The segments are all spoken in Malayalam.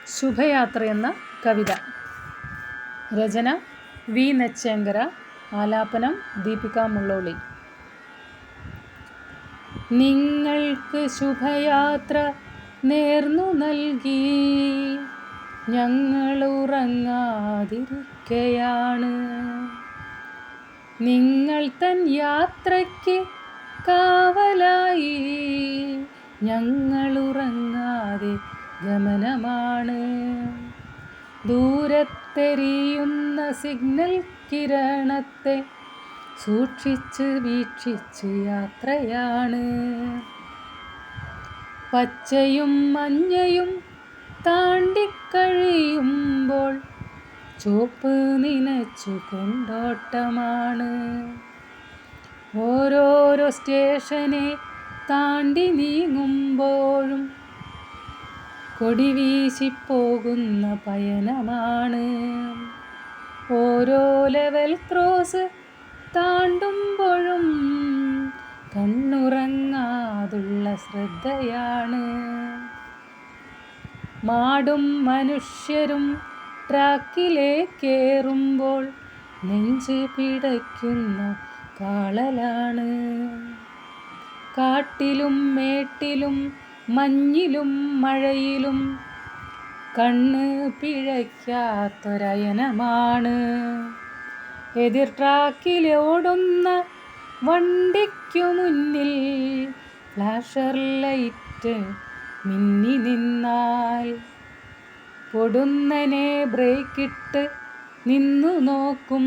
ശുഭയാത്ര എന്ന കവിത. രചന വി നെച്ചേങ്കര. ആലാപനം ദീപിക മുള്ളോളി. നിങ്ങൾക്ക് ശുഭയാത്ര നേർന്നു നൽകി ഞങ്ങളുറങ്ങാതിരിക്കയാണ്. നിങ്ങൾ തൻ യാത്രയ്ക്ക് കാവലായി ഞങ്ങളുറങ്ങാതെ ഗമനമാണ്. ദൂരത്തെരിയുന്ന സിഗ്നൽ കിരണത്തെ സൂക്ഷിച്ച് വീക്ഷിച്ച് യാത്രയാണ്. പച്ചയും മഞ്ഞയും താണ്ടിക്കഴിയുമ്പോൾ ചുവപ്പ് നനച്ചു കൊണ്ടോട്ടമാണ്. ഓരോരോ സ്റ്റേഷനെ താണ്ടി നീങ്ങുമ്പോഴും കൊടി വീശിപ്പോകുന്ന പയനമാണ്. ഓരോ ലെവൽ ക്രോസ് താണ്ടുമ്പോഴും കണ്ണുറങ്ങാതുള്ള ശ്രദ്ധയാണ്. മാടും മനുഷ്യരും ട്രാക്കിലേക്കേറുമ്പോൾ നെഞ്ച് പിടയ്ക്കുന്ന കാളലാണ്. കാട്ടിലും മേട്ടിലും മഞ്ഞിലും മഴയിലും കണ്ണ് പിഴയ്ക്കാത്തൊരയനമാണ്. എതിർ ട്രാക്കിലോടുന്ന വണ്ടിക്കു മുന്നിൽ ഫ്ലാഷർ ലൈറ്റ് മിന്നി നിന്നാൽ പൊടുന്നനെ ബ്രേക്കിട്ട് നിന്നു നോക്കും.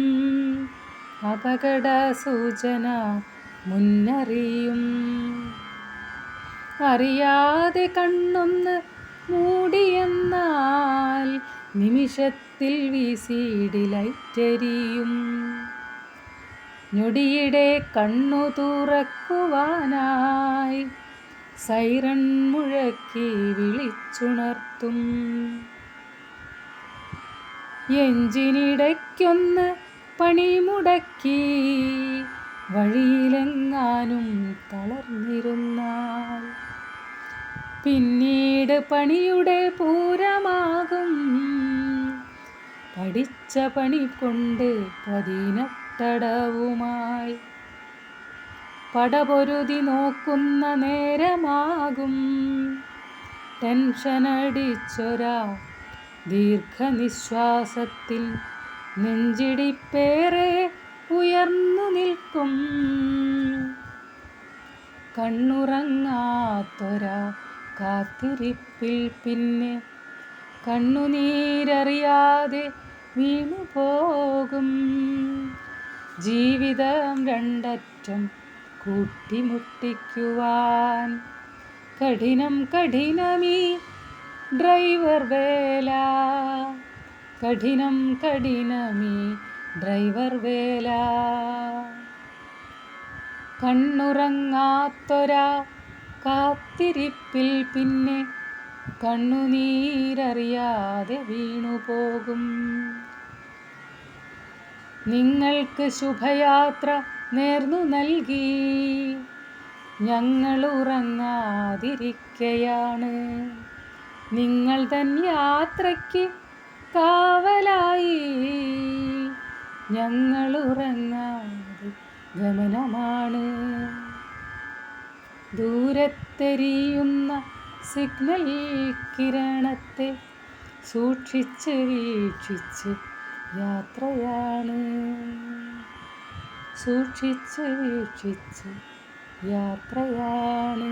അപകട സൂചന മുന്നറിയും. അറിയാതെ കണ്ണൊന്ന് മൂടിയെന്നാൽ നിമിഷത്തിൽ വിസിഡി ലൈറ്റെരിയും. ഞൊടിയിടെ കണ്ണു തുറക്കുവാനായി സൈറൺ മുഴക്കി വിളിച്ചുണർത്തും. എഞ്ചിനിടയ്ക്കൊന്ന് പണിമുടക്കി വഴിയിലെങ്ങാനും തളർന്നിരുന്നാൽ പിന്നീട് പണിയുടെ പൂരമാകും. പഠിച്ച പണി കൊണ്ട് പതിനെട്ടടവുമായി പടപൊരുതി നോക്കുന്ന നേരമാകും. ടെൻഷനടിച്ചൊരാ ദീർഘനിശ്വാസത്തിൽ നെഞ്ചിടിപ്പേറെ ഉയർന്നു നിൽക്കും. കണ്ണുറങ്ങാത്തൊരാ കാത്തിരിപ്പിൽ പിന്നെ കണ്ണുനീരറിയാതെ വീണുപോകും. ജീവിതം രണ്ടറ്റം കൂട്ടിമുട്ടിക്കുവാൻ കഠിനം കഠിനമീ ഡ്രൈവർ വേല. കഠിനം കഠിനമീ ഡ്രൈവർ വേല. കണ്ണുറങ്ങാത്തൊരാ കാത്തിരിപ്പിൽ പിന്നെ കണ്ണുനീരറിയാതെ വീണുപോകും. നിങ്ങൾക്ക് ശുഭയാത്ര നേർന്നു നൽകി ഞങ്ങളുറങ്ങാതിരിക്കയാണ്. നിങ്ങൾ തൻ യാത്രയ്ക്ക് കാവലായി ഞങ്ങളുറങ്ങാതെ ഗമനമാണ്. ദൂരത്തെരിയുന്ന സിഗ്നൽ കിരണത്തെ സൂക്ഷിച്ച് വീക്ഷിച്ച് യാത്രയാണ്. സൂക്ഷിച്ച് വീക്ഷിച്ച് യാത്രയാണ്.